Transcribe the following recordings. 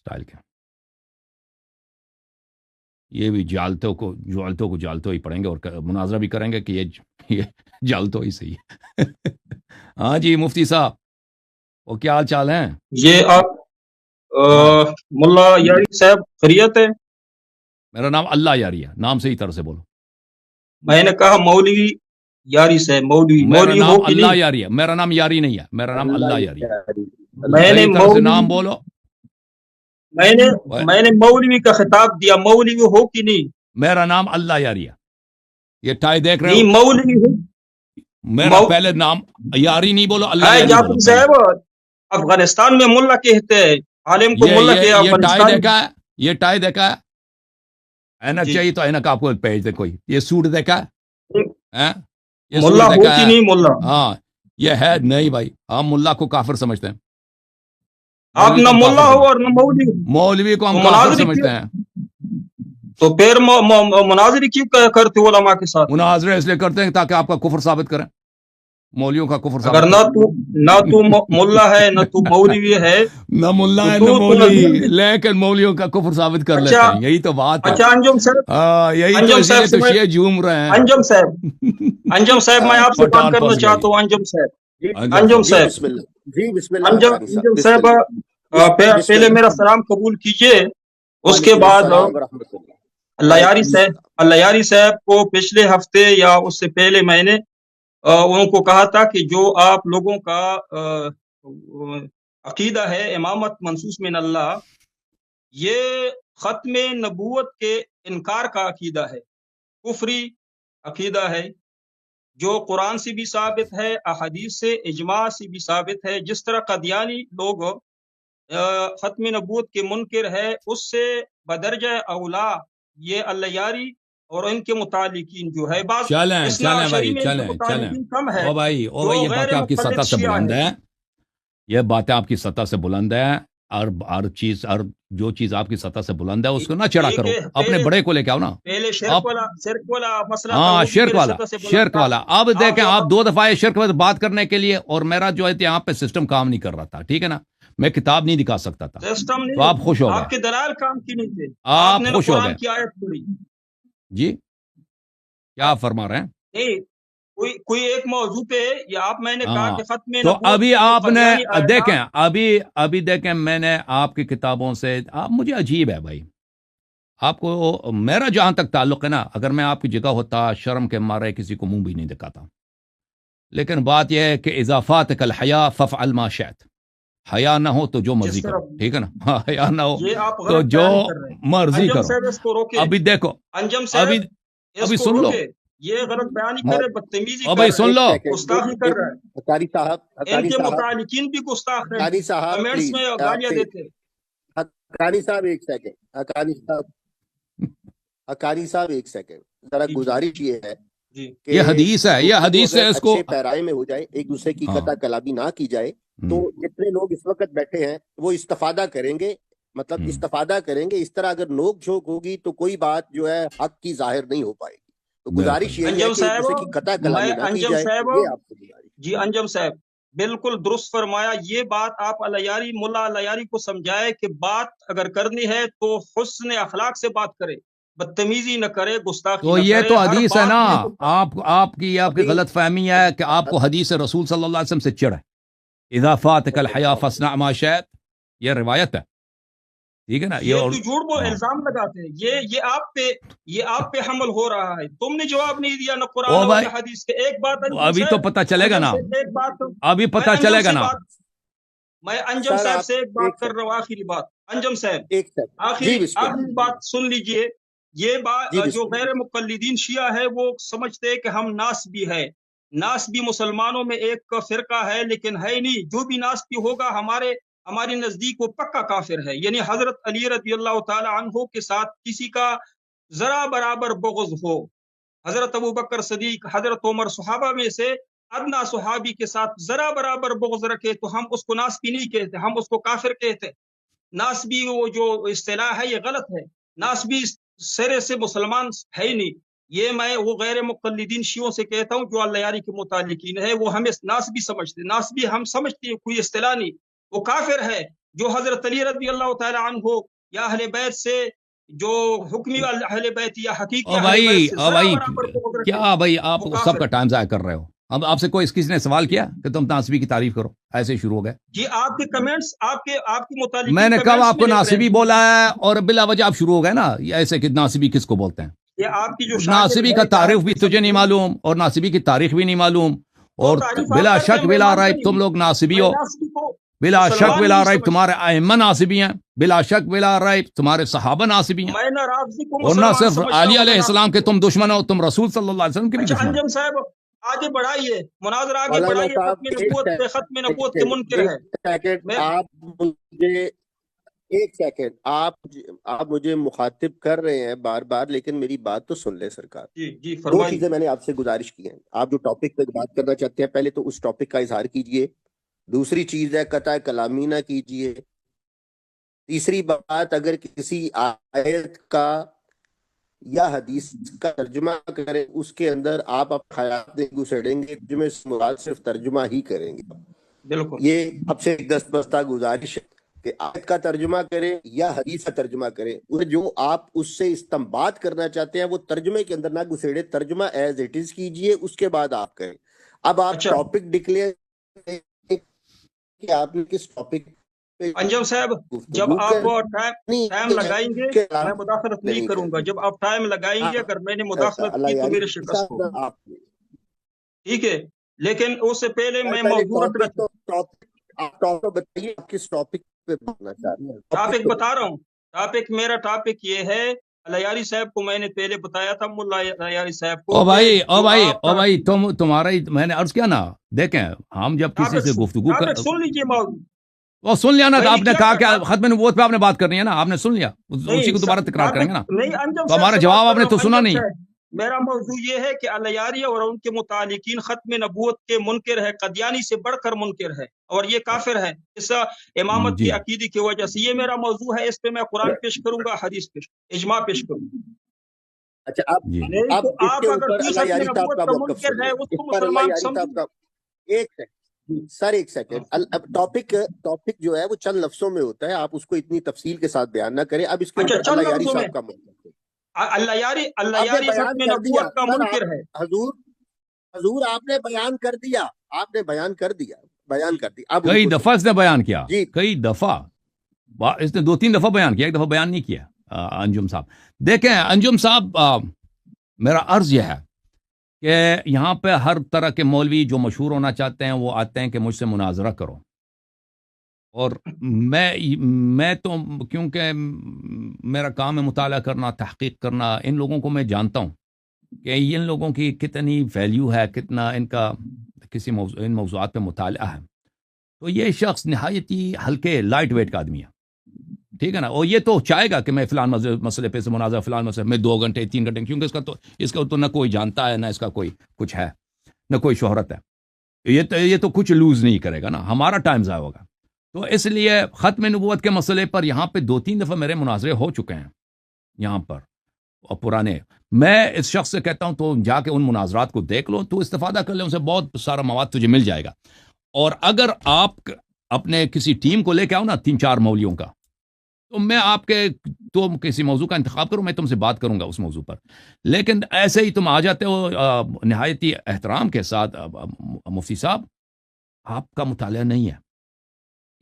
Style کے. یہ بھی جالتوں کو جالتوں ہی پڑھیں گے اور مناظرہ بھی کریں گے کہ یہ جالتوں ہی صحیح ہے. ہاں جی مفتی صاحب، وہ کیا حال چال ہیں؟ یہ آپ ملا یاری صاحب خیریت ہے؟ میرا نام اللہ یاری ہے. نام صحیح طرح سے بولو. میں نے کہا مولوی یاری صاحب، میرا مولوی نام ہو کہ اللہ نہیں؟ یاری ہے. میرا نام یاری نہیں ہے، میرا نام اللہ یاری ہے. میں نے صحیح طرح سے نام بولو. میں نے مولوی کا خطاب دیا، مولوی ہو کہ نہیں؟ میرا نام اللہ یاری ہے. یہ ٹائی دیکھ رہے ہو؟ نہیں مولوی ہو. میرا پہلے نام یاری نہیں بولو، اللہ ہے یاری بولو جعفری پہلے. صاحب، افغانستان میں ملا کہتے ہیں، عالم کو ملا کہ یہ ٹائی افغانستان دیکھا ہے؟ یہ ٹائی دیکھا ہے؟ اینک جی چاہیے تو اینک آپ کو بھیج دے کوئی. یہ سوٹ دیکھا ہے؟ یہ ملا سوٹ ہو دیکھا کہ ہے؟ نہیں ملا؟ ہاں یہ ہے نہیں بھائی، ہم ملا کو کافر سمجھتے ہیں. آپ مولوی نہ کو ہم ملا کافر ہو سمجھتے اور نہ مولوی ہو، ہیں. مولوی کو ہم تو کافر مناظری سمجھتے کیوں؟ ہیں. تو پھر مناظری کیوں کرتے ہو علماء کے ساتھ؟ مناظرے اس لیے کرتے ہیں تاکہ آپ کا کفر ثابت کریں، مولویوں کا کفر اگر ثابت کریں. نہ تو ملا ہے نہ تو مولوی ہے نہ ملا ہے تو نہ مولوی، نزدیک. لیکن مولویوں کا کفر ثابت کر اچھا لیتے ہیں. یہی تو بات ہے. اچھا انجم صاحب، ہاں یہی تو، انجم اسی صاحب لیے سے تو میں شیعہ جھوم رہے ہیں. انجم صاحب میں آپ سے بات پٹھان کرنا پھنس گیا چاہتا جی. ہوں. انجم صاحب، انجم انجم صاحب جی صاحب، بسم اللہ، جی بسم اللہ حقانی صاحب، انجم بسم صاحب اللہ، بسم پہلے اللہ. میرا سلام قبول کیجئے. اس کے وعلیکم بعد السلام ورحمۃ اللہ. اللہ یاری وعلیکم صاحب، السلام. اللہ یاری صاحب کو پچھلے ہفتے یا اس سے پہلے میں نے ان کو کہا تھا کہ جو آپ لوگوں کا عقیدہ ہے امامت منصوص من اللہ، یہ ختم نبوت کے انکار کا عقیدہ ہے، کفری عقیدہ ہے، جو قرآن سے بھی ثابت ہے، احادیث سے، اجماع سے بھی ثابت ہے. جس طرح قادیانی لوگ ختم نبوت کے منکر ہے، اس سے بدرجہ اولا یہ اللہ یاری اور ان کے متعلقین جو ہے، بعض چلیں عشری بھائی، میں چلیں متعلقین کم ہے او بھائی جو یہ غیر باتیں آپ کی مقلد سطح سے شیعہ بلند ہے. ہیں. یہ باتیں آپ کی سطح سے بلند ہے، اور جو چیز آپ کی سطح سے بلند ہے اس کو نہ چڑھا کرو. اپنے بڑے کو لے کے آؤ نا. پہلے آپ شرک والا مسئلہ تھا، ہاں وہ بھی میرے سطح سے بلند شرک تھا. والا. اب دیکھیں جو آپ 2 دفعہ شرک پر بات کرنے کے لیے، اور میرا جو ہے یہاں پہ سسٹم کام نہیں کر رہا تھا، ٹھیک ہے نا، میں کتاب نہیں دکھا سکتا تھا. سسٹم تو آپ خوش ہو نہیں، گئے، آپ کے دلائل کام کی نہیں تھے، آپ آپ نے نہ خوش ہو گئے. قرآن کی آیت پڑھی. جی کیا آپ فرما رہے ہیں؟ نہیں، کوئی ایک موضوع پہ یا آپ، میں نے کہا ہاں کہ ختم تو نبوت ابھی کی جو آپ نے قادیانی آیا تھا. دیکھیں، ابھی دیکھیں، میں نے آپ کی کتابوں سے، مجھے عجیب ہے بھائی، آپ کو میرا جہاں تک تعلق ہے نا، اگر میں آپ کی جگہ ہوتا شرم کے مارے کسی کو منہ بھی نہیں دکھاتا. لیکن بات یہ ہے کہ اضافات کل حیا ففعل ما شئت. حیا نہ ہو تو جو مرضی جس کرو، طرح ٹھیک ہے نا. ہاں حیا نہ ہو یہ آپ تو غلط جو بیان کر رہے ہیں. مرضی انجم کرو. صاحب اس کو روکے، ابھی دیکھو، انجم صاحب اس ابھی کو سن لو. روکے، یہ غلط بیانی کرے، بدتمیزی او کر بھائی رہے سن ہیں، لو. گستاخی کر رہے ہیں. حقانی صاحب، ان حقانی کے صاحب، متعلقین بھی گستاخ ہیں، حقانی صاحب کمنٹس پلیز، میں گالیاں دیتے ہیں. حقانی صاحب ایک سیکنڈ، حقانی صاحب ایک سیکنڈ، ذرا جی جی گزارش یہ ہے جی کہ یہ حدیث ہے، یہ گفتگو حدیث اگر ہے، اس کو اچھے پیرائے میں ہو جائے، ایک دوسرے کی ہاں قطع کلامی نہ کی جائے، تو جتنے لوگ اس وقت بیٹھے ہیں وہ استفادہ کریں گے، مطلب استفادہ کریں گے. اس طرح اگر نوک جھوک ہوگی تو کوئی بات جو ہے حق کی ظاہر نہیں ہو پائے گی. تو بالکل گزارش یہی ہے انجم کہ ایک دوسرے کی صاحب، قطع میں کلامی نہ کی انجم جائے، صاحب، یہ آپ سے گزارش. جی انجم صاحب بالکل درست فرمایا. یہ بات آپ الیاری، ملا الیاری کو سمجھائے کہ بات اگر کرنی ہے تو حسن اخلاق سے بات کرے، بدتمیزی نہ کرے، گستاخی تو نہ یہ کرے. تو ہر حدیث ہے نا. بات میں آپ کی غلط فہمی ہے کہ آپ کو حدیث رسول صلی اللہ علیہ وسلم سے چڑھ ہے. اضافات کل حیا فصنع ما شئت، یہ روایت ہے، ٹھیک ہے نا. یہ تو جھوٹ بول الزام لگاتے ہیں. یہ آپ پہ حمل ہو رہا ہے. تم نے جواب نہیں دیا، نہ قرآن او اور بھائی نہ حدیث کے. ایک بات انجم ابھی تو صاحب، پتہ چلے گا نا، ایک بات ابھی پتہ چلے گا نا. میں انجم سر صاحب آپ سے ایک بات ایک کر رہا ہوں، آخری بات. انجم صاحب ایک سیکنڈ، جی بسم اللہ، آخری بات سن لیجئے. یہ بات جی جو بسم اللہ. غیر مقلدین شیعہ ہے وہ سمجھتے ہیں کہ ہم ناسبی ہے. ناسبی مسلمانوں میں ایک فرقہ ہے، لیکن ہے نہیں. جو بھی ناسبی ہوگا ہمارے نزدیک وہ پکا کافر ہے. یعنی حضرت علی رضی اللہ تعالی عنہ کے ساتھ کسی کا ذرا برابر بغض ہو، حضرت ابو بکر صدیق، حضرت عمر، صحابہ میں سے ادنا صحابی کے ساتھ ذرا برابر بغض رکھے تو ہم اس کو ناسبی نہیں کہتے، ہم اس کو کافر کہتے. ناسبی وہ جو اصطلاح ہے یہ غلط ہے. ناسبی سرے سے مسلمان ہے ہی نہیں. یہ میں وہ غیر مقلدین شیعوں سے کہتا ہوں جو اللہ یاری کے متعلقین ہے، وہ ہمیں ناسبی سمجھتے. ناسبی ہم سمجھتے ہیں کوئی اصطلاح نہیں، وہ کافر ہے. جو حضرت علی رضی اللہ تعالی عنہ یا اہل بیت سے جو حکمی اہل بیت یا حقیقی او اہل بھائی بیت سے او بھائی برابر بغض رکھے کیا بھائی آپ وہ سب کافر کا ہے۔ ٹائم ضائع کر رہے ہو؟ اب آپ سے کوئی کسی نے سوال کیا کہ تم ناصبی کی تعریف کرو؟ ایسے ہی شروع ہو گئے. جی آپ کے کمنٹس آپ کے متعلق میں نے کب آپ کو دیکھ رہے ناصبی ہیں بولا ہے؟ اور بلا وجہ آپ شروع ہو گئے نا ایسے کہ ناصبی کس کو بولتے ہیں. یہ آپ کی جو ناصبی کا تعارف بھی تجھے نہیں معلوم اور ناصبی کی تاریخ بھی نہیں معلوم، اور بلا شک بلا ریب تم لوگ ناصبی ہو. بلا شک بلا ریب تمہارے ائمہ ناصبی ہیں، بلا شک بلا ریب تمہارے صحابہ ناصبی ہیں، میں نہ رافضی کو اور نہ مسلمان صرف سمجھتا علی ہوں، علیہ نہ السلام کے ناصبی کو۔ تم دشمن ہو، تم رسول صلی اللہ علیہ وسلم کے بھی اچھا دشمن ہو. انجم صاحب آگے بڑھائیے، مناظرہ آگے مولانا بڑھائیے، صاحب ختم نبوت کے منکر ایک ہے۔ سیکنڈ میں آپ مجھے مخاطب کر رہے ہیں بار بار، لیکن میری بات تو سن لیں سرکار. جی دو فرمائیے۔ چیزیں میں نے آپ سے گزارش کی ہیں. آپ جو ٹاپک پہ بات کرنا چاہتے ہیں پہلے تو اس ٹاپک کا اظہار کیجئے. دوسری چیز ہے قطع کلامی نہ کیجئے. تیسری بات، اگر کسی آیت کا یا حدیث کا ترجمہ کریں اس کے اندر آپ خیالات نہیں گھسڑیں گے، ترجمے سے مراد صرف ترجمہ ہی کریں گے. بالکل یہ آپ سے دست بستہ گزارش ہے کہ آیت کا ترجمہ کریں یا حدیث کا ترجمہ کریں، جو آپ اس سے استنباط کرنا چاہتے ہیں وہ ترجمے کے اندر نہ گھسیڑے، ترجمہ ایز اٹ از کیجئے، اس کے بعد آپ کریں. اب آپ اچھا ٹاپک ڈکلیئر کہ آپ نے کس ٹاپک پہ انجم صاحب جب گفتگو آپ کرنی ٹائم ہے لگائیں گے اس کے میں علاوہ مداخلت نہیں کروں گا. کرنی جب آپ ٹائم لگائیں گے، اگر میں نے ہے. مداخلت اللہ کی تو یاری میرے شکست صاحب، ہوگی، آپ ٹھیک ہے؟ لیکن اس سے پہلے میں پہلے موضوع ٹاپک آپ ٹاپک بتائیے، آپ کس ٹاپک پہ بولنا چاہ رہے ہیں. ٹاپک بتا رہا ہوں. میرا ٹاپک یہ ہے، الیاری صاحب کو میں نے پہلے بتایا تھا، ملا الیاری صاحب کو، او بھائی او جو بھائی آپ او بھائی تمہارا ہی میں نے عرض کیا نا. دیکھیں ہم جب کسی سے گفتگو کر ٹاپک سن لیجیے موضوع. وہ سن لیا نا، میں تو نے آپ نے کیا کہا کہ کہا؟ ختم نبوت پہ آپ نے بات کرنی ہے نا، آپ نے سن لیا، اسی کو دوبارہ تکرار کریں گے نا. نہیں انجم تو صاحب ہمارا سے جواب بات آپ کر نے رہا تو ہوں. سنا انجم نہیں. صاحب میرا موضوع یہ ہے کہ الیاری اور ان کے متعلقین ختم نبوت کے منکر ہے، قدیانی سے بڑھ کر منکر ہے، اور یہ کافر ہے اس امامت جی کی عقیدے کی وجہ سے. یہ میرا موضوع ہے، اس پہ میں قرآن پیش کروں گا، حدیث پیش، اجماع پیش کروں گا. اچھا جی نہیں اب تو اس کے آپ اگر اوپر کوئی اللہ ختم یاری صاحب نبوت کا کا موقف منکر سن ہے لیں. اس اس کو پر اللہ مسلمان یاری صاحب سمجھے. کا ایک سیکنڈ سر، ایک سیکنڈ. ٹاپک جو ہے وہ چند لفظوں میں ہوتا ہے، آپ اس کو اتنی تفصیل کے ساتھ بیان نہ کریں. اب اس کے اچھا اوپر چند اللہ یاری لفظوں میں، صاحب کا موقف ہے. اللہ آپ نے یاری بیان ختم کر دیا نبوت کا سر، منکر ہے. حضور آپ نے بیان کر دیا، اب ان کئی کو دفعہ اس نے بیان کیا، جی کئی دفعہ اس نے 2-3 دفعہ بیان کیا، ایک دفعہ بیان نہیں کیا. انجم صاحب دیکھیں، انجم صاحب میرا عرض یہ ہے کہ یہاں پہ ہر طرح کے مولوی جو مشہور ہونا چاہتے ہیں وہ آتے ہیں کہ مجھ سے مناظرہ کرو، اور میں تو کیونکہ میرا کام ہے مطالعہ کرنا، تحقیق کرنا، ان لوگوں کو میں جانتا ہوں کہ ان لوگوں کی کتنی ویلیو ہے، کتنا ان کا ان موضوعات پہ مطالعہ ہے. تو یہ شخص نہایت ہی ہلکے لائٹ ویٹ کا آدمی ہے، ٹھیک ہے نا. اور یہ تو چاہے گا کہ میں فلان مسئلے پہ سے مناظرہ، فلان مسئلے میں 2 گھنٹے 3 گھنٹے، کیونکہ اس کا تو نہ کوئی جانتا ہے، نہ اس کا کوئی کچھ ہے، نہ کوئی شہرت ہے. یہ تو کچھ لوز نہیں کرے گا نا، ہمارا ٹائم ضائع ہوگا. تو اس لیے ختم نبوت کے مسئلے پر یہاں پہ 2-3 دفعہ میرے مناظرے ہو چکے ہیں یہاں پر، اور پرانے. میں اس شخص سے کہتا ہوں تو جا کے ان مناظرات کو دیکھ لو، تو استفادہ کر لیں، ان سے بہت سارا مواد تجھے مل جائے گا. اور اگر آپ اپنے کسی ٹیم کو لے کے آؤ نا 3-4 مولیوں کا، تو میں آپ کے تو کسی موضوع کا انتخاب کروں، میں تم سے بات کروں گا اس موضوع پر. لیکن ایسے ہی تم آ جاتے ہو نہایتی احترام کے ساتھ. مفتی صاحب آپ کا مطالعہ نہیں ہے،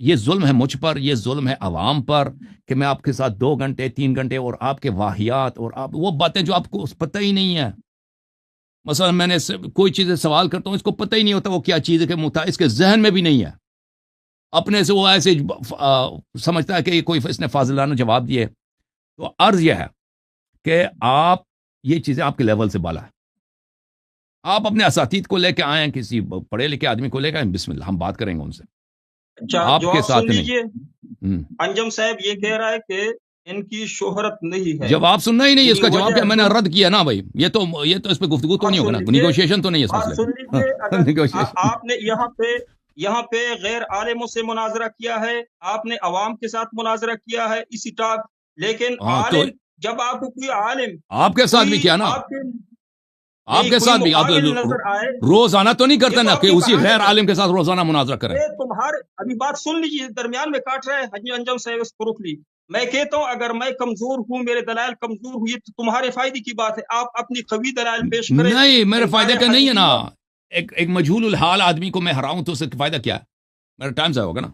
یہ ظلم ہے مجھ پر، یہ ظلم ہے عوام پر کہ میں آپ کے ساتھ 2 گھنٹے 3 گھنٹے اور آپ کے واہیات اور آپ وہ باتیں جو آپ کو پتہ ہی نہیں ہے. مثلا میں نے کوئی چیزیں سوال کرتا ہوں، اس کو پتہ ہی نہیں ہوتا وہ کیا چیز ہے، کہ اس کے ذہن میں بھی نہیں ہے، اپنے سے وہ ایسے سمجھتا ہے کہ کوئی اس نے فاضلانہ جواب دیے. تو عرض یہ ہے کہ آپ یہ چیزیں آپ کے لیول سے بالا ہے. آپ اپنے اساتید کو لے کے آئیں، کسی پڑھے لکھے آدمی کو لے کے آئیں، بسم اللہ، ہم بات کریں گے ان سے، آپ کے جواب ساتھ سن نہیں. لیجیے. انجم صاحب یہ کہہ رہا ہے کہ ان کی شہرت نہیں ہے. جواب سننا ہی نہیں، اس کا جواب وجہ کیا میں نے رد کیا نا بھائی. یہ تو اس پہ گفتگو تو نہیں ہوگا نا، نیگوشیشن تو نہیں ہے اس بات سن لیجیے. اگر مسئلے. آپ نے یہاں پہ غیر عالموں سے مناظرہ کیا ہے، آپ نے عوام کے ساتھ مناظرہ کیا ہے اسی ٹاپ، لیکن ہاں تو عالم جب آپ کو کوئی عالم آپ کے ساتھ بھی کیا نا، آپ کے ساتھ بھی آپ نظر آئے روزانہ تو نہیں کرتے یہ تو نا آپ کہ کی اسی کہانی غیر ہے۔ عالم کے ساتھ روزانہ مناظرہ کریں؟ تمہارے ابھی بات سن لیجیے، درمیان میں کاٹ رہے ہیں حجی انجم صاحب رکلی۔ میں کہتا ہوں اگر میں کمزور ہوں، میرے دلائل کمزور ہوئی تو تمہارے فائدے کی بات ہے، آپ اپنی قوی دلائل پیش کریں۔ نہیں، میرے دربار فائدے کا نہیں ہے نا، حدیث ایک مجہول الحال آدمی کو میں ہراؤں تو اس سے فائدہ کیا ہے؟ میرا ٹائم ضائع ہوگا نا۔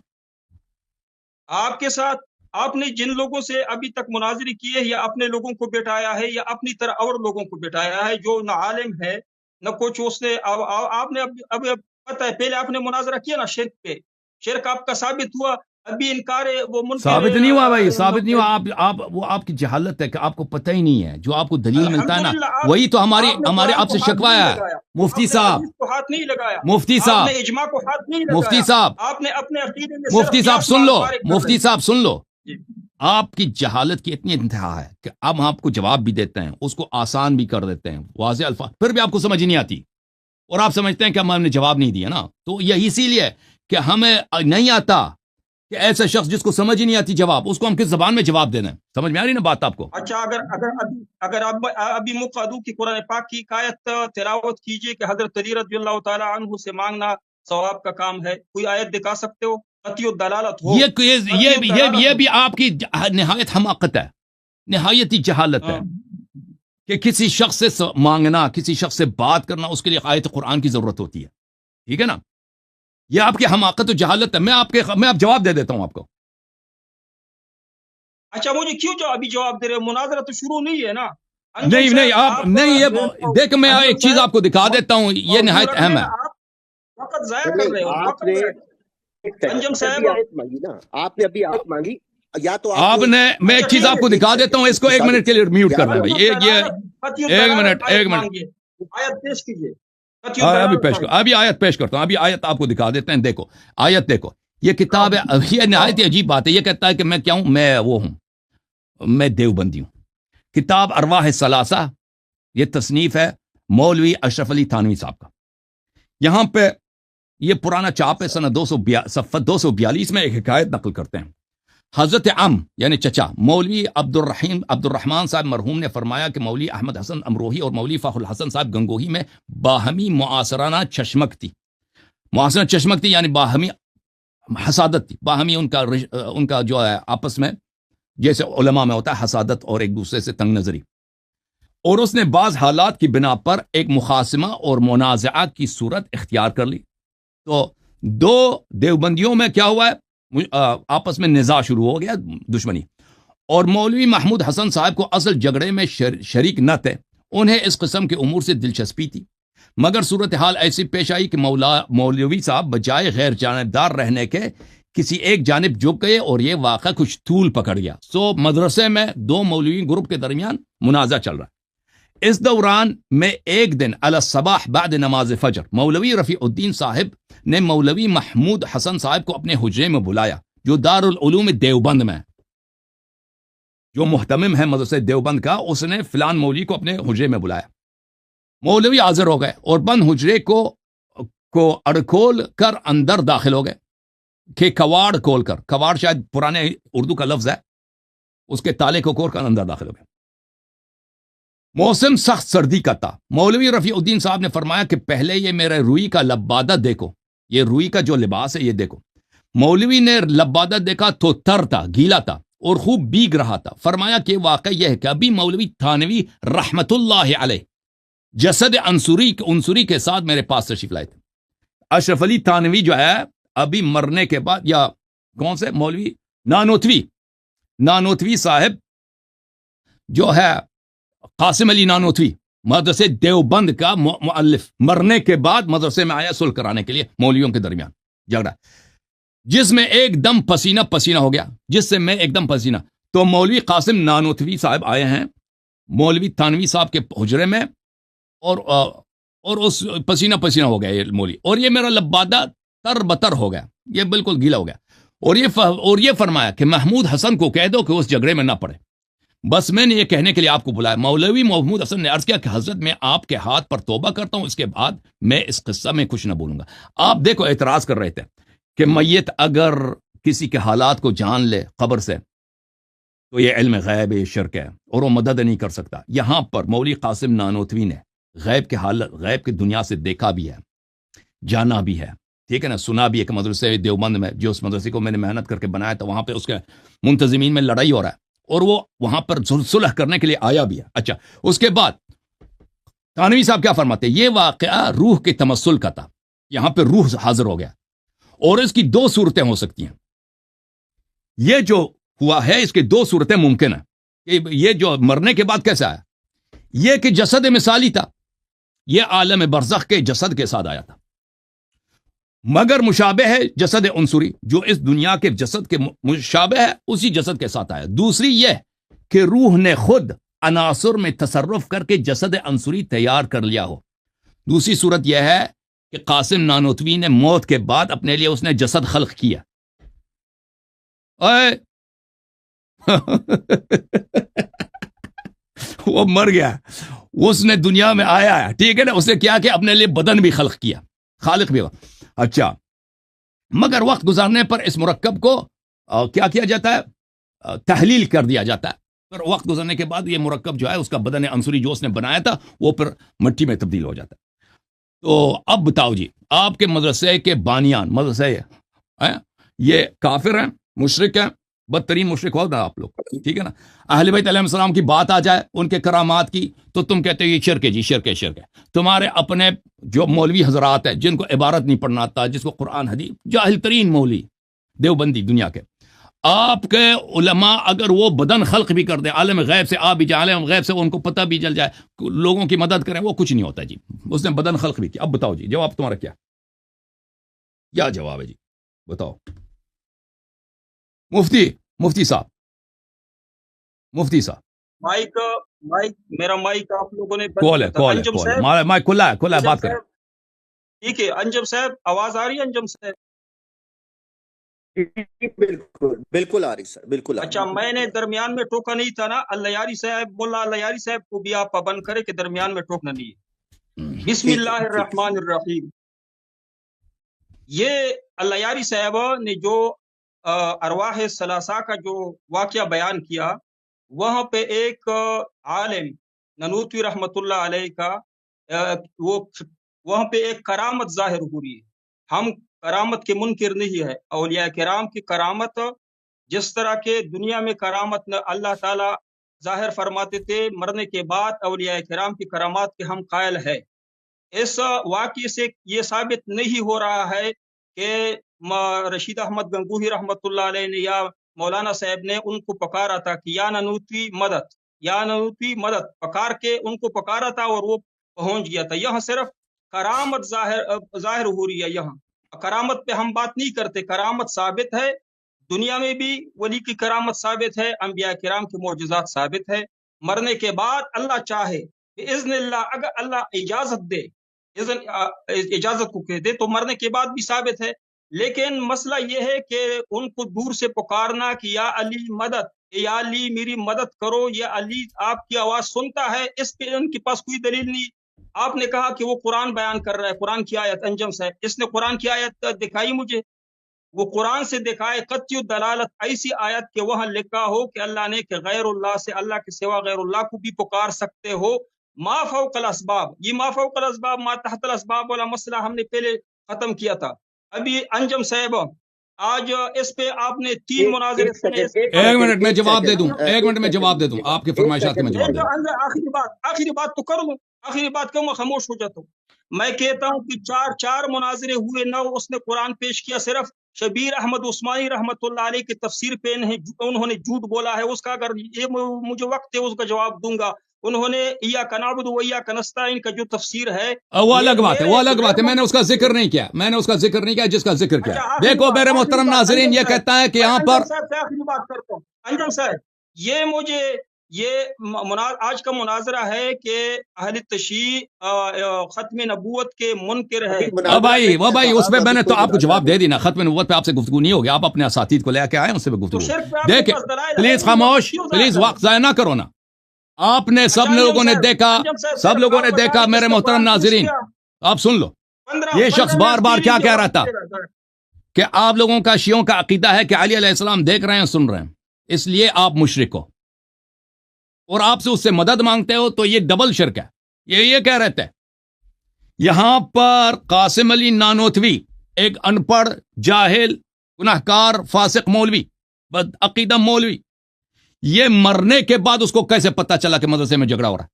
آپ کے ساتھ آپ نے جن لوگوں سے ابھی تک مناظرے کیے، یا اپنے لوگوں کو بٹھایا ہے یا اپنی طرح اور لوگوں کو بٹھایا ہے جو نہ عالم ہے نہ کچھ، اس نے آپ نے اب پتہ ہے، پہلے آپ نے مناظرہ کیا نا شرک پہ، شرک آپ کا ثابت ہوا، ابھی انکار وہ منکر ثابت نہیں ہوا بھائی، ثابت نہیں ہوا۔ وہ آپ کی جہالت ہے کہ آپ کو پتہ ہی نہیں ہے، جو آپ کو دلیل ملتا ہے نا وہی تو ہمارے آپ سے شکوہ ہے۔ مفتی صاحب، کو ہاتھ نہیں لگایا، مفتی آپ صاحب، نے اجماع کو ہاتھ نہیں لگایا، مفتی صاحب، آپ نے اپنے عقیدے میں مفتی صاحب سن لو، مفتی صاحب سن لو، جی۔ آپ کی جہالت کی اتنی انتہا ہے کہ اب ہم آپ کو جواب بھی دیتے ہیں، اس کو آسان بھی کر دیتے ہیں، واضح الفاظ، پھر بھی آپ کو سمجھ نہیں آتی، اور آپ سمجھتے ہیں کہ ہم نے جواب نہیں دیا نا۔ تو یہی اسی لیے کہ ہمیں نہیں آتا کہ ایسا شخص جس کو سمجھ ہی نہیں آتی جواب، اس کو ہم کس زبان میں جواب دے دیں؟ سمجھ میں آ رہی نا بات آپ کو؟ اچھا، اگر ابھی مقادو کی قرآن پاک کی آیت تلاوت کیجئے کہ حضرت علی رضی اللہ تعالی عنہ سے مانگنا ثواب کا کام ہے، کوئی آیت دکھا سکتے ہو؟ قطعی الدلالت ہو، یہ بھی آپ کی نہایت حماقت ہے، نہایت ہی جہالت ہے کہ کسی شخص سے مانگنا، کسی شخص سے بات کرنا، اس کے لیے آیت قرآن کی ضرورت ہوتی ہے، ٹھیک ہے نا؟ یہ آپ کی حماقت و جہالت ہے۔ میں آپ جواب دے دیتا ہوں آپ کو۔ اچھا، مجھے کیوں ابھی جواب دے رہے؟ مناظرہ تو شروع نہیں ہے نا۔ نہیں آپ نہیں، یہ دیکھ میں ایک چیز آپ کو دکھا دیتا ہوں، یہ نہایت اہم ہے۔ آپ وقت ضائع کر رہے ہو، آپ نے انجم صاحب آیت مانگی نا، آپ نے ابھی آیت مانگی، یا تو آپ نے، میں ایک چیز آپ کو دکھا دیتا ہوں، اس کو ایک منٹ کے لیے میوٹ کرنا ہے بھائی، ایک منٹ آیت پیش کیجیے۔ ابھی آیت پیش کرتا ہوں، ابھی آیت آپ کو دکھا دیتے ہیں، دیکھو آیت، دیکھو یہ کتاب ہے، یہ نہایت ہی عجیب بات ہے، یہ کہتا ہے کہ میں کیا ہوں، میں وہ ہوں، میں دیوبندی ہوں۔ کتاب ارواح الثلاثہ، یہ تصنیف ہے مولوی اشرف علی تھانوی صاحب کا۔ یہاں پہ یہ پرانا چاپ ہے، سنہ 242 میں ایک حکایت نقل کرتے ہیں۔ حضرت یعنی چچا مولوی عبد الرحمن صاحب مرحوم نے فرمایا کہ مولوی احمد حسن امروہی اور مولوی فخر الحسن صاحب گنگوہی میں باہمی معاصرانہ چشمک تھی، یعنی باہمی حسادت تھی، باہمی ان کا جو ہے آپس میں، جیسے علماء میں ہوتا ہے حسادت اور ایک دوسرے سے تنگ نظری، اور اس نے بعض حالات کی بنا پر ایک مخاصمہ اور منازعہ کی صورت اختیار کر لی۔ تو دو دیوبندیوں میں کیا ہوا ہے، آپس میں نزاع شروع ہو گیا، دشمنی، اور مولوی محمود حسن صاحب کو اصل جھگڑے میں شریک نہ تھے، انہیں اس قسم کے امور سے دلچسپی تھی، مگر صورتحال ایسی پیش آئی کہ مولوی صاحب بجائے غیر جانبدار رہنے کے کسی ایک جانب جھک گئے، اور یہ واقعہ کچھ طول پکڑ گیا۔ مدرسے میں دو مولوی گروپ کے درمیان منازع چل رہا ہے۔ اس دوران میں ایک دن علی الصباح بعد نماز فجر مولوی رفیع الدین صاحب نے مولوی محمود حسن صاحب کو اپنے حجرے میں بلایا، جو دارالعلوم دیوبند میں، جو محتمم ہے مدرسے دیوبند کا، اس نے فلان مولوی کو اپنے حجرے میں بلایا۔ مولوی حاضر ہو گئے اور بند حجرے کو اڑکھول کر اندر داخل ہو گئے، کہ کواڑ کھول کر، کواڑ شاید پرانے اردو کا لفظ ہے، اس کے تالے کو کھول کر اندر داخل ہو گئے۔ موسم سخت سردی کا تھا۔ مولوی رفیع الدین صاحب نے فرمایا کہ پہلے یہ میرے روئی کا لبادہ دیکھو، یہ روئی کا جو لباس ہے یہ دیکھو۔ مولوی نے لبادہ دیکھا تو تر تھا، گیلا تھا اور خوب بیگ رہا تھا۔ فرمایا کہ واقعہ یہ ہے کہ ابھی مولوی تھانوی رحمت اللہ علیہ جسد انصری کے ساتھ میرے پاس تشریف لائے تھے۔ اشرف علی تھانوی جو ہے ابھی مرنے کے بعد، یا کون سے مولوی نانوتوی صاحب جو ہے قاسم علی نانوتوی، مدرسے دیوبند کا مؤلف، مرنے کے بعد مدرسے میں آیا صلح کرانے کے لیے مولویوں کے درمیان جھگڑا، جس میں ایک دم پسینہ ہو گیا، تو مولوی قاسم نانوتوی صاحب آئے ہیں مولوی تھانوی صاحب کے حجرے میں، اور اس پسینہ ہو گیا یہ مولوی، اور یہ میرا لبادہ تر بتر ہو گیا، یہ بالکل گیلا ہو گیا، اور یہ فرمایا کہ محمود حسن کو کہہ دو کہ اس جھگڑے میں نہ پڑے، بس میں نے یہ کہنے کے لیے آپ کو بلایا۔ مولوی محمود حسن نے عرض کیا کہ حضرت میں آپ کے ہاتھ پر توبہ کرتا ہوں، اس کے بعد میں اس قصہ میں کچھ نہ بولوں گا۔ آپ دیکھو اعتراض کر رہے تھے کہ میت اگر کسی کے حالات کو جان لے قبر سے تو یہ علم غیب، یہ شرک ہے اور وہ مدد نہیں کر سکتا۔ یہاں پر مولوی قاسم نانوتوی نے غیب کے حالت، غیب کی دنیا سے دیکھا بھی ہے، جانا بھی ہے، ٹھیک ہے نا، سنا بھی ہے کہ مدرسے دیوبند میں، جو اس مدرسے کو میں نے محنت کر کے بنایا تھا، وہاں پہ اس کے منتظمین میں لڑائی ہو رہا ہے اور وہ وہاں پر صلح کرنے کے لیے آیا بھی ہے. اچھا، اس کے بعد تھانوی صاحب کیا فرماتے ہیں؟ یہ واقعہ روح کے تمثل کا تھا، یہاں پہ روح حاضر ہو گیا اور اس کی دو صورتیں ہو سکتی ہیں. یہ جو ہوا ہے اس کی دو صورتیں ممکن ہیں کہ یہ جو مرنے کے بعد کیسے آیا، یہ کہ جسد مثالی تھا، یہ عالم برزخ کے جسد کے ساتھ آیا تھا، مگر مشابہ ہے جسد عنصری، جو اس دنیا کے جسد کے مشابہ ہے اسی جسد کے ساتھ آیا. دوسری یہ کہ روح نے خود عناصر میں تصرف کر کے جسد عنصری تیار کر لیا ہو. دوسری صورت یہ ہے کہ قاسم نانوتوی نے موت کے بعد اپنے لیے اس نے جسد خلق کیا. وہ مر گیا، اس نے دنیا میں آیا ہے، ٹھیک ہے نا، اس نے کیا کہ اپنے لیے بدن بھی خلق کیا، خالق بھی. اچھا، مگر وقت گزارنے پر اس مرکب کو کیا کیا جاتا ہے؟ تحلیل کر دیا جاتا ہے. پر وقت گزرنے کے بعد یہ مرکب جو ہے اس کا بدن عنصری جو اس نے بنایا تھا وہ پھر مٹی میں تبدیل ہو جاتا ہے. تو اب بتاؤ جی، آپ کے مدرسے کے بانیان، مدرسے یہ کافر ہیں، مشرک ہیں، بدترین مشرک ہو نا آپ لوگ، ٹھیک ہے نا. اہل بیت علیہ السلام کی بات آ جائے، ان کے کرامات کی، تو تم کہتے ہو یہ شرک ہے جی، شرک ہے، شرک ہے. تمہارے اپنے جو مولوی حضرات ہیں جن کو عبارت نہیں پڑھنا آتا، جس کو قرآن حدیث، جاہل ترین مولوی دیوبندی دنیا کے، آپ کے علماء اگر وہ بدن خلق بھی کر دیں، عالم غیب سے آپ بھی جائیں، عالم غیب سے ان کو پتہ بھی چل جائے، لوگوں کی مدد کریں، وہ کچھ نہیں ہوتا جی. اس نے بدن خلق بھی کیا. اب بتاؤ جی، جواب تمہارا کیا جواب ہے جی؟ بتاؤ. مفتی صاحب مائک میرا مائک آپ لوگوں نے کال ہے، مائک کھلا ہے، بات کریں. ٹھیک ہے، انجم صاحب آواز آ رہی ہے؟ انجم صاحب بالکل آ رہی سر، بالکل. اچھا، میں نے درمیان میں ٹوکا نہیں تھا نا. اللہ یاری صاحب، ملا اللہ یاری صاحب کو بھی آپ پابند کرے کہ درمیان میں ٹوکنا نہیں ہے. بسم اللہ الرحمن الرحیم. یہ اللہ یاری صاحب نے جو ارواح ثلاثہ کا جو واقعہ بیان کیا، وہاں پہ ایک عالم ننوتوی رحمت اللہ علیہ کا وہاں پہ ایک کرامت ظاہر ہو رہی ہے. ہم کرامت کے منکر نہیں ہے. اولیاء کرام کی کرامت، جس طرح کے دنیا میں کرامت اللہ تعالیٰ ظاہر فرماتے تھے، مرنے کے بعد اولیاء کرام کی کرامات کے ہم قائل ہے. اس واقعے سے یہ ثابت نہیں ہو رہا ہے کہ رشید احمد گنگوہی رحمت اللہ علیہ نے یا مولانا صاحب نے ان کو پکارا تھا کہ یا ننوتوی مدد، یا ننوتوی مدد پکار کے ان کو پکارا تھا اور وہ پہنچ گیا تھا. یہاں صرف کرامت ظاہر ہو رہی ہے. یہاں کرامت پہ ہم بات نہیں کرتے. کرامت ثابت ہے، دنیا میں بھی ولی کی کرامت ثابت ہے، انبیاء کرام کے معجزات ثابت ہے. مرنے کے بعد اللہ چاہے باذن اللہ، اگر اللہ اجازت دے، اجازت کو کہہ دے، تو مرنے کے بعد بھی ثابت ہے. لیکن مسئلہ یہ ہے کہ ان کو دور سے پکارنا کہ یا علی مدد، یا علی میری مدد کرو، یا علی آپ کی آواز سنتا ہے، اس پہ ان کے پاس کوئی دلیل نہیں. آپ نے کہا کہ وہ قرآن بیان کر رہا ہے، قرآن کی آیت. انجم صاحب، اس نے قرآن کی آیت دکھائی مجھے، وہ قرآن سے دکھائے قطعی دلالت، ایسی آیت کہ وہاں لکھا ہو کہ اللہ نے کہ غیر اللہ سے، اللہ کے سوا غیر اللہ کو بھی پکار سکتے ہو. ما فوق الاسباب، یہ ما فوق الاسباب ما تحت الاسباب والا مسئلہ ہم نے پہلے ختم کیا تھا. ابھی انجم صاحب آج اس پہ آپ نے 3 مناظرے سنے. ایک منٹ میں جواب دے دوں، آپ کے فرمائشات کے میں جواب دے دوں. آخری بات تو کر لوں، آخری بات کیوں میں خاموش ہو جاتا ہوں. میں کہتا ہوں کہ 4 مناظرے ہوئے، 9 اس نے قرآن پیش کیا. صرف شبیر احمد عثمانی رحمت اللہ علیہ کی تفسیر پہ انہوں نے جھوٹ بولا ہے. اس کا اگر یہ مجھے وقت ہے اس کا جواب دوں گا. انہوں نے ایاک نعبد و ایاک نستعین کا جو تفسیر ہے وہ الگ بات ہے، میں نے اس کا ذکر نہیں کیا، جس کا ذکر کیا. دیکھو میرے محترم ناظرین، یہ کہتا ہے کہ یہاں پر آخری بات کرتا ہوں. انجم صاحب، یہ آج کا مناظرہ ہے کہ اہل تشیع ختم نبوت کے منکر ہے. وہ بھائی اس پہ میں نے تو آپ کو جواب دے دی نا. ختم نبوت پہ آپ سے گفتگو نہیں ہوگی، آپ اپنے اساتید کو لے کے آئے، ان سے بھی گفتگو. دیکھیں پلیز خاموش، پلیز وقت ضائع نہ کرو نا. آپ نے سب لوگوں نے دیکھا میرے محترم ناظرین، آپ سن لو. یہ شخص بار بار کیا کہہ رہا تھا کہ آپ لوگوں کا شیعوں کا عقیدہ ہے کہ علی علیہ السلام دیکھ رہے ہیں، سن رہے ہیں، اس لیے آپ مشرک ہو، اور آپ سے اس سے مدد مانگتے ہو، تو یہ ڈبل شرک ہے. یہ کہہ رہے تھے. یہاں پر قاسم علی نانوتوی ایک ان پڑھ جاہل گناہکار فاسق مولوی بد عقیدہ مولوی، یہ مرنے کے بعد اس کو کیسے پتا چلا کہ مدرسے میں جھگڑا ہو رہا ہے؟